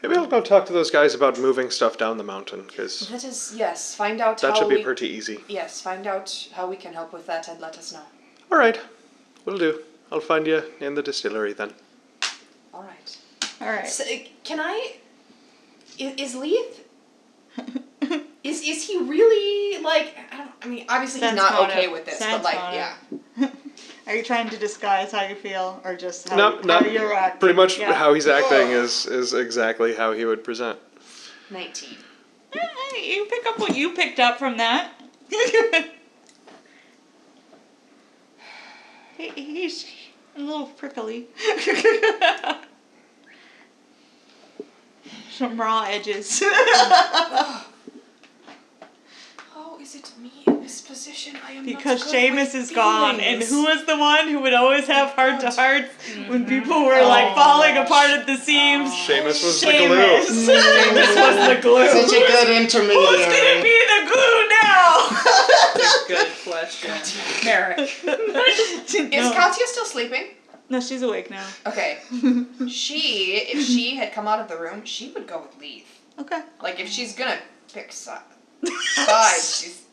Maybe I'll go talk to those guys about moving stuff down the mountain, because That is, yes, find out that how should be we... pretty easy. Yes, find out how we can help with that and let us know. All right. Will do. I'll find you in the distillery then. All right. All right. So, can I... Is Leith... is he really, like... I mean, obviously he's Sense not motive. okay with this, Sense but, like, motive. yeah. Are you trying to disguise how you feel, or just how, No, how you're acting? pretty much Yeah. how he's acting is exactly how he would present. 19. You pick up what you picked up from that. He's a little prickly. Some raw edges. Oh, is it me in this position? I am Because not good Seamus with is gone, and feelings. who was the one who would always have heart-to-hearts when people were Oh, like falling apart at the seams? Seamus was the Seamus. glue. Seamus was the glue. Such a good Who's gonna intermediary. be the glue now? Good question. Merrick. Is Katya still sleeping? No, she's awake now. Okay. If she had come out of the room, she would go with Leith. Okay. Like, if she's gonna pick sides, she's...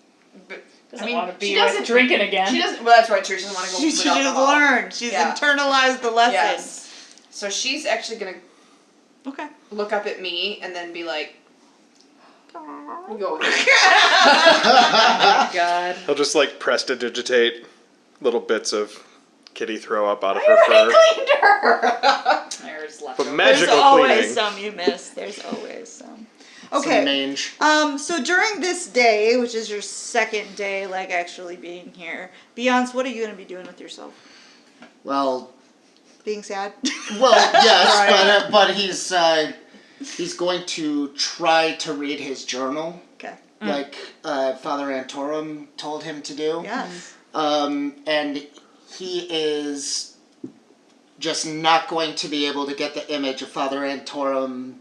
But, Doesn't want to be she with doesn't- drinking again. She doesn't... Well, that's right, true. She doesn't want to go She with just alcohol. learned. She's Yeah. internalized the lesson. Yes. So she's actually gonna Okay. look up at me and then be like, Aww. go with me. Oh, God. He'll just like prestidigitate little bits of kitty throw up out of her fur. Cleaned her. There's left. But There's magical always cleaning. some you miss. There's always some. Some Okay. mange. So during this day, which is your second day, like actually being here, Beyonce, what are you gonna be doing with yourself? Well, Being sad? yes, but he's going to try to read his journal, Okay. like Father Antorum told him to do. Yes. And he is just not going to be able to get the image of Father Antorum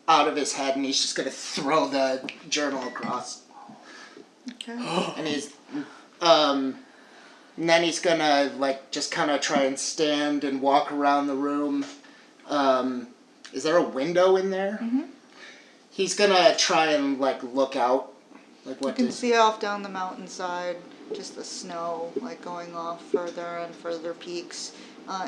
out of his head, and he's just gonna throw the journal across. Okay. And and then he's gonna like just kind of try and stand and walk around the room. Is there a window in there? Mm-hmm. He's gonna try and like look out. Like You what can does see off down the mountainside, just the snow, like going off further and further peaks.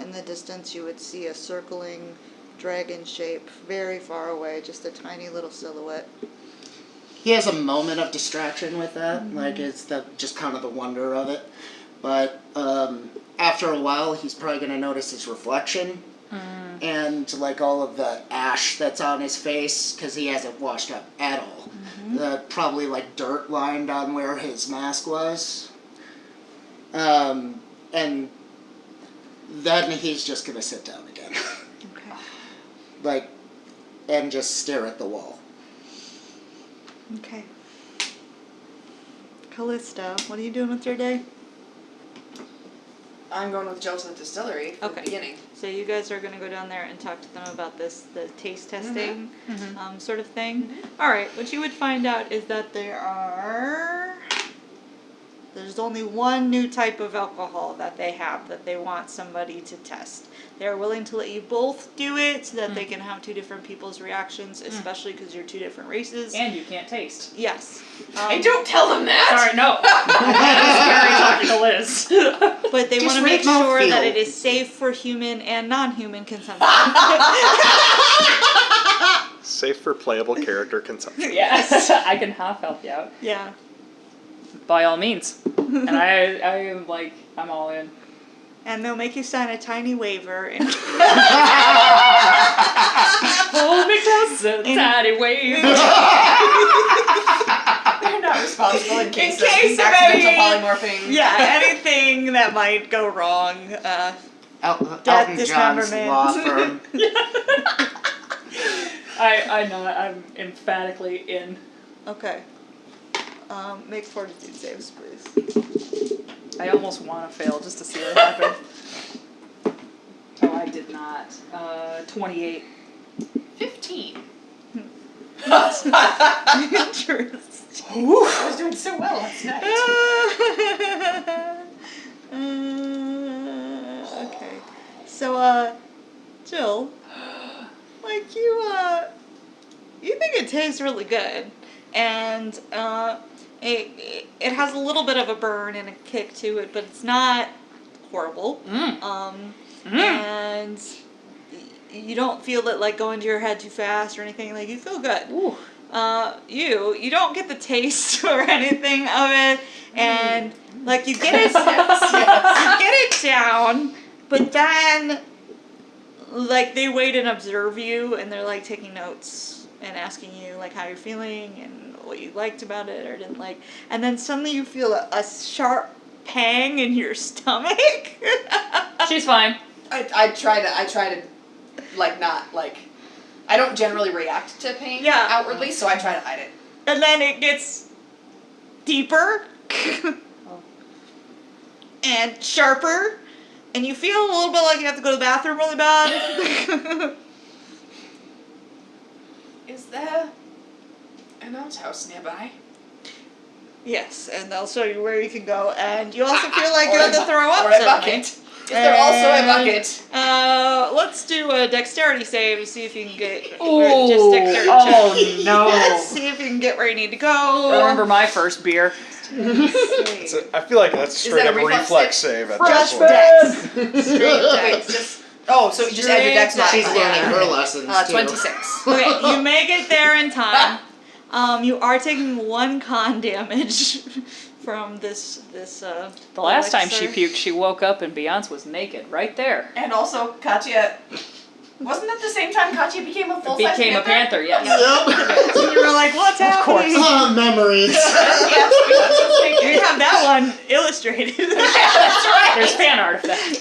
In the distance, you would see a circling dragon shape very far away, just a tiny little silhouette. he has a moment of distraction with that, like it's just kind of the wonder of it. But after a while, he's probably gonna notice his reflection and like all of the ash that's on his face because he hasn't washed up at all. The probably like dirt lined on where his mask was, and then he's just gonna sit down again, Okay. like, and just stare at the wall. Okay. Callista, what are you doing with your day? I'm going with Jill to the distillery for Okay. the beginning. So you guys are gonna go down there and talk to them about the taste testing, sort of thing. All right. What you would find out is that there's only one new type of alcohol that they have that they want somebody to test. They're willing to let you both do it so that they can have two different people's reactions, especially because you're two different races. And you can't taste. Yes. Hey, don't tell them that! Sorry, no. Scary talking to Liz. But they Just want to make read mouthfeel. sure that it is safe for human and non-human consumption. Safe for playable character consumption. Yes, I can half help you out. Yeah. By all means. And I am like, I'm all in. And they'll make you sign a tiny waiver. And Hold me close, a tiny wave. They're not responsible in case, In case of of accidental any- polymorphing. yeah, anything that might go wrong. Elton John's dismemberment. law firm. I know, I'm emphatically in. Okay. Make fortitude saves, please. I almost want to fail just to see what happens. Oh, I did not. 28. 15. Interesting. I was doing so well last night. Okay. So, Jill, like you think it tastes really good, and it has a little bit of a burn and a kick to it, but it's not horrible. And you don't feel it like going to your head too fast or anything. Like you feel good. Ooh. You don't get the taste or anything of it, and like you get it, you get it down, but then like they wait and observe you, and they're like taking notes and asking you like how you're feeling and what you liked about it or didn't like, and then suddenly you feel a sharp pang in your stomach. She's fine. I try to like not like I don't generally react to pain Yeah. outwardly, so I try to hide it. And then it gets deeper and sharper, and you feel a little bit like you have to go to the bathroom really bad. Is there an outhouse nearby? Yes, and they'll show you where you can go, and you also feel like you have to throw up Or a suddenly. bucket. Is there also a bucket? Let's do a dexterity save to see if you can get Ooh. just dexterity check. Oh no. See if you can get where you need to go. Remember my first beer. So I feel like that's straight that a up reflex reflex save? save at Just this point. dex. Straight Wait, dex. just so you just add your dex mod. She's learning Yeah. her lessons too. 26. Okay, you make it there in time. You are taking 1 con damage from this. The last time she elixir. puked, she woke up and Beyonce was naked right there. And also, Katya. Wasn't that the same time Katya became a full-size Became a panther, yes. Yep. You were like, "What's happening?" Ah, memories. Yes, You have that one illustrated. that's right. There's fan art of that.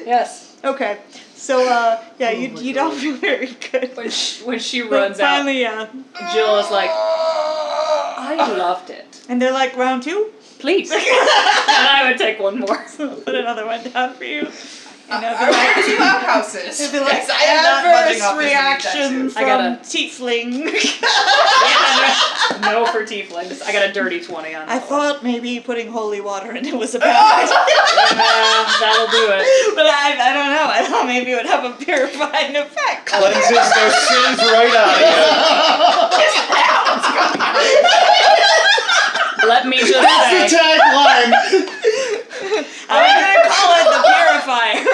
Yes. Okay, so yeah, you don't feel very good. When she But runs out, finally, yeah, Jill is like, I loved it. and they're like, "Round 2." Please. And I would take one more. So I'll put another one down for you. You know, Are there 2 outhouses? it'd be like Yes, I am not budging adverse off this reaction anytime from I gotta- tiefling. No for tieflings. I got a dirty 20 on that I one. thought maybe putting holy water in it was a bad idea. Yeah, that'll do it. But I don't know. I thought maybe it would have a purifying effect. Cleanses those sins right out of you. Let me just That's the say, tagline. I'm gonna call it the purifier.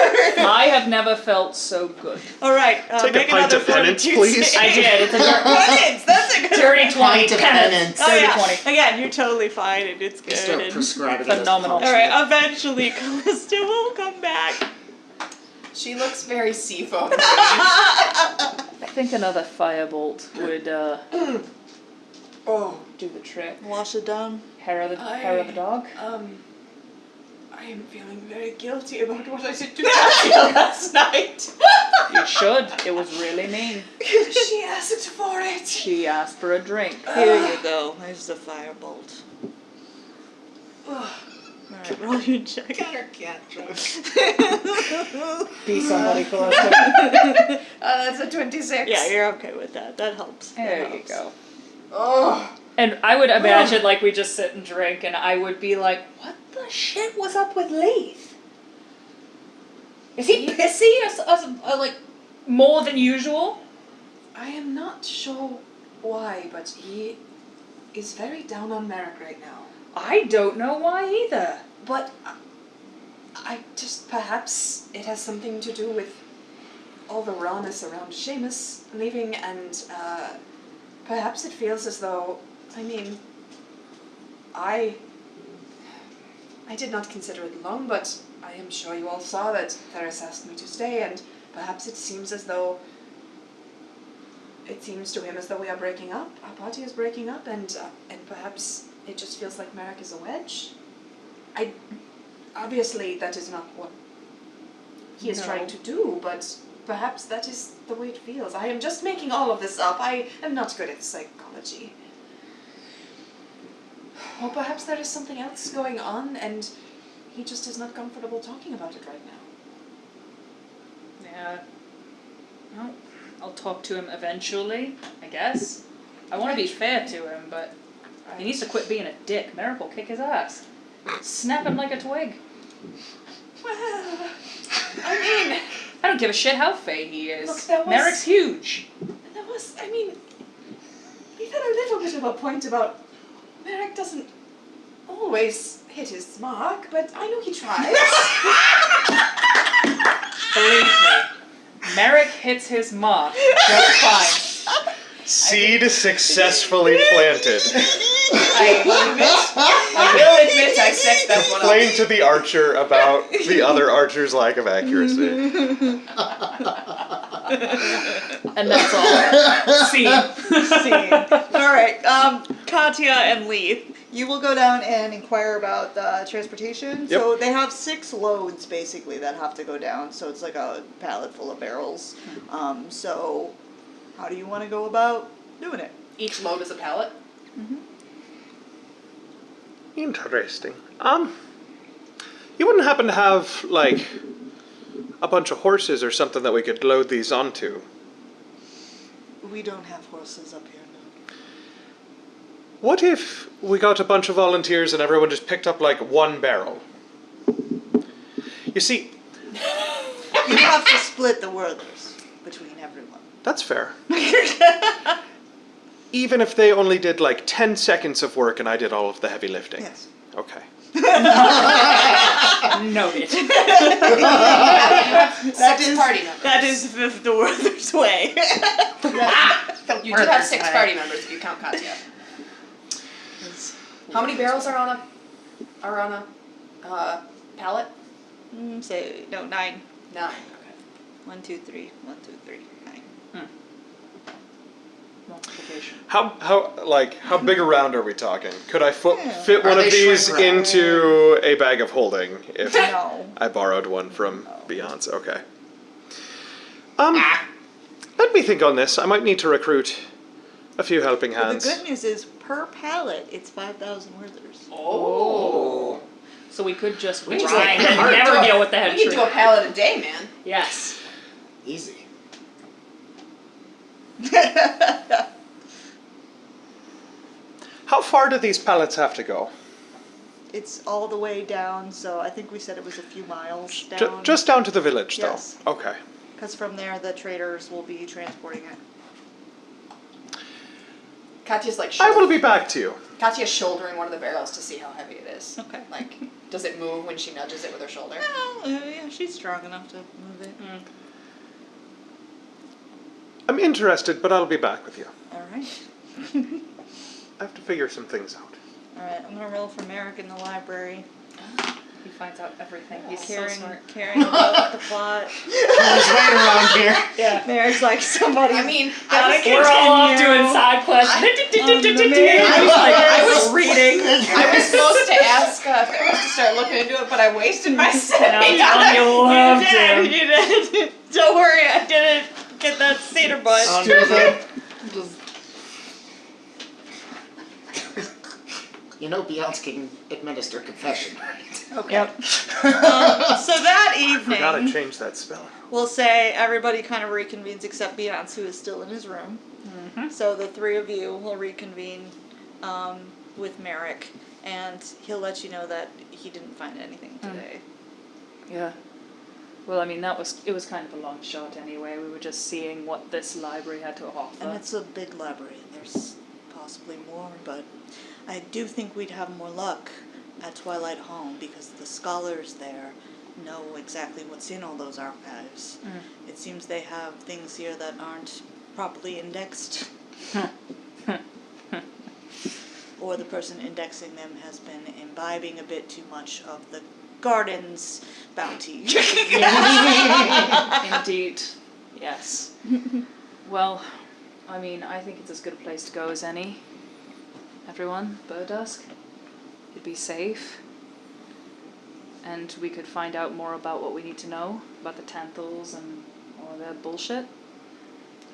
I have never felt so good. All right. Take a make pint another of penance, 42 please. save. I did. It's a Penance. That's a good dirty one. 20. Pint of Penance. penance. Oh Dirty yeah. 20. Again, you're totally fine and it's good. Start and- prescribing it as Phenomenal. All punishment. right. Eventually, Callista will come back. She looks very seafoam. I think another firebolt would Oh. do the trick. Wash it down. Hair of the dog. I am feeling very guilty about what I did to Katia last night. You should. It was really mean. She asked for it. She asked for a drink. Here you go. There's the firebolt. Alright, roll your check. Her cat joke. Be somebody close. That's a 26. Yeah, you're okay with that. That helps. There That you helps. go. Oh. And I would imagine like we just sit and drink and I would be like, what the shit was up with Leith? Is he pissy or like more than usual? I am not sure why, but he is very down on Merrick right now. I don't know why either. But I just, perhaps it has something to do with all the rawness around Seamus leaving, and perhaps it feels as though, I mean, I did not consider it long, but I am sure you all saw that Theris asked me to stay, and perhaps it seems as though, it seems to him as though we are breaking up, our party is breaking up, and perhaps it just feels like Merrick is a wedge. Obviously that is not what he is No. trying to do, but perhaps that is the way it feels. I am just making all of this up. I am not good at psychology. Or perhaps there is something else going on and he just is not comfortable talking about it right now. Yeah. Well, I'll talk to him eventually, I guess. I want to be fair to him, but he needs to quit being a dick. Merrick will kick his ass. Snap him like a twig. Well, I mean, I don't give a shit how fey he is. Look, that was- Merrick's huge. there was, I mean, we've had a little bit of a point about Merrick doesn't always hit his mark, but I know he tries. Believe me, Merrick hits his mark just fine. Seed successfully planted. I will admit I set that one up. Complain to the archer about the other archer's lack of accuracy. And that's all. Scene. Scene. Alright, Katya and Leith, you will go down and inquire about transportation. So they have 6 loads basically that have to go down, so it's like a pallet full of barrels. So how do you want to go about doing it? Each load is a pallet. Interesting. You wouldn't happen to have, like, a bunch of horses or something that we could load these onto? We don't have horses up here, no. What if we got a bunch of volunteers and everyone just picked up, like, 1 barrel? You see, You have to split the Werthers between everyone. that's fair. Even if they only did, like, 10 seconds of work and I did all of the heavy lifting? Yes. Okay. Noted. You have 6 party members. That is the Werther's way. You do have 6 party members if you count Katya. How many barrels are on a pallet? Say, no, 9. 9. Okay. 1, 2, 3. 1, 2, 3. 9. Multiplication. How big around are we talking? Could I Yeah. fit Are one of they these shrink wrap? into a bag of holding if No. I borrowed one from Beyonce? Okay. Let me think on this. I might need to recruit a few helping But hands. the good news is, per pallet, it's 5,000 Werthers. Oh. So we could just We can grind do a- and never deal with the head We can tree. do a pallet a day, man. Yes. Easy. How far do these pallets have to go? It's all the way down, so I think we said it was a few miles Ju- down. just down to the village, though. Yes. Okay. Because from there, the traders will be transporting it. Katya's like I will be back to you. Katya's shouldering one of the barrels to see how heavy it is. Okay. Like, does it move when she nudges it with her shoulder? Well, yeah, she's strong enough to move it. I'm interested, but I'll be back with you. All right. I have to figure some things out. All right, I'm gonna roll for Merrick in the library. He finds out everything. He's Caring, so smart. caring about the plot. He's right around here. Yeah. Merrick's like somebody. I mean, We're all off doing side quests. main I was like, I was reading. I was supposed to ask Ferris to start looking into it, but I wasted my And $70. you loved him. You did. Don't worry, I didn't get that cedar butt. Stupid. You know Beyonce can administer confession, right? Okay. So that Forgotta evening, change that spell. we'll say everybody kind of reconvenes except Beyonce, who is still in his room. So the three of you will reconvene with Merrick, and he'll let you know that he didn't find anything today. Yeah. Well, I mean, it was kind of a long shot anyway. We were just seeing what this library had to offer. And it's a big library. There's possibly more, but I do think we'd have more luck at Twilight Home because the scholars there know exactly what's in all those archives. It seems they have things here that aren't properly indexed. Or the person indexing them has been imbibing a bit too much of the garden's bounty. Indeed. Yes. Well, I mean, I think it's as good a place to go as any. Everyone, Burdusk. You'd be safe. And we could find out more about what we need to know about the Tanthals and all their bullshit.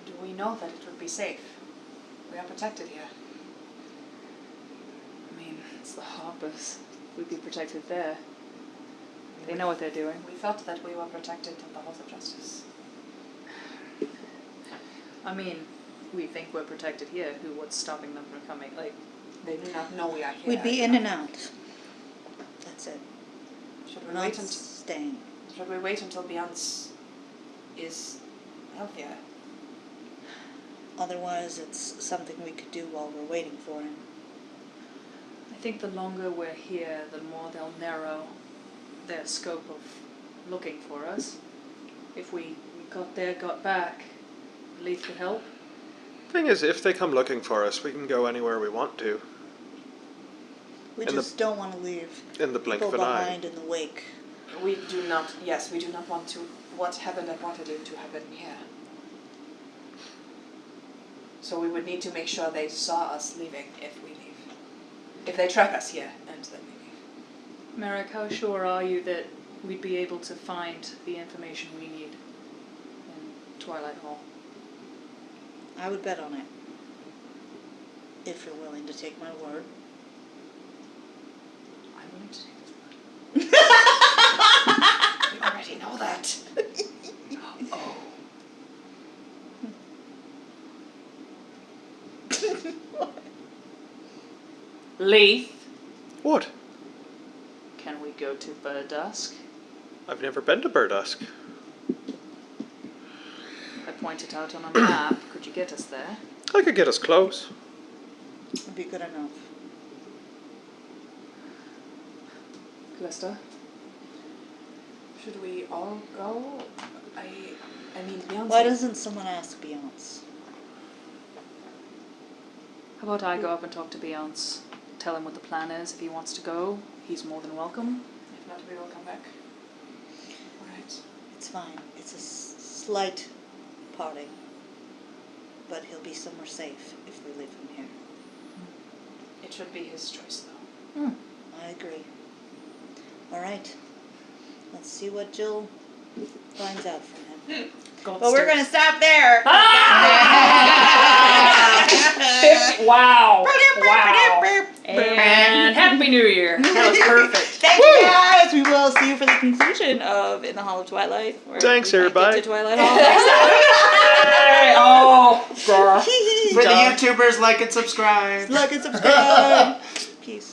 Do we know that it would be safe? We are protected here. I mean, it's the Harpers. We'd be protected there. They know what they're doing. We felt that we were protected in the halls of justice. I mean, we think we're protected here. What's stopping them from coming? Like, They do not know we are here. We'd be in and out. That's it. Should We're we not wait until staying. Beyonce is healthier? Otherwise, it's something we could do while we're waiting for him. I think the longer we're here, the more they'll narrow their scope of looking for us. If we got there, got back, Leith could help. Thing is, if they come looking for us, we can go anywhere we want to. We And just don't want to leave In the blink people of an eye. behind in the wake. We do not want to, what happened at Waterdeep to happen here. So we would need to make sure they saw us leaving if we leave. If they track us here and then we leave. Merrick, how sure are you that we'd be able to find the information we need in Twilight Hall? I would bet on it. If you're willing to take my word. I'm willing to take this word. We already know that. Oh. Leith, What? can we go to Burdusk? I've never been to Burdusk. I pointed out on a map. Could you get us there? I could get us close. Would be good enough. Callista? Should we all go? I mean, Beyonce. Why doesn't someone ask Beyonce? How about I go up and talk to Beyonce? Tell him what the plan is. If he wants to go, he's more than welcome. If not, we will come back. Alright. It's fine. It's a slight parting. But he'll be somewhere safe if we leave him here. It should be his choice, though. I agree. Alright. Let's see what Jill finds out from him. Go But we're upstairs. gonna stop there. Wow. Wow. And Happy New Year. That was perfect. Thank you guys. We will see you for the conclusion of In the Hall of Twilight. Where Thanks, we might everybody. Get to Twilight Hall next time. Oh, duh. For the YouTubers, like and subscribe. Like and subscribe. Peace.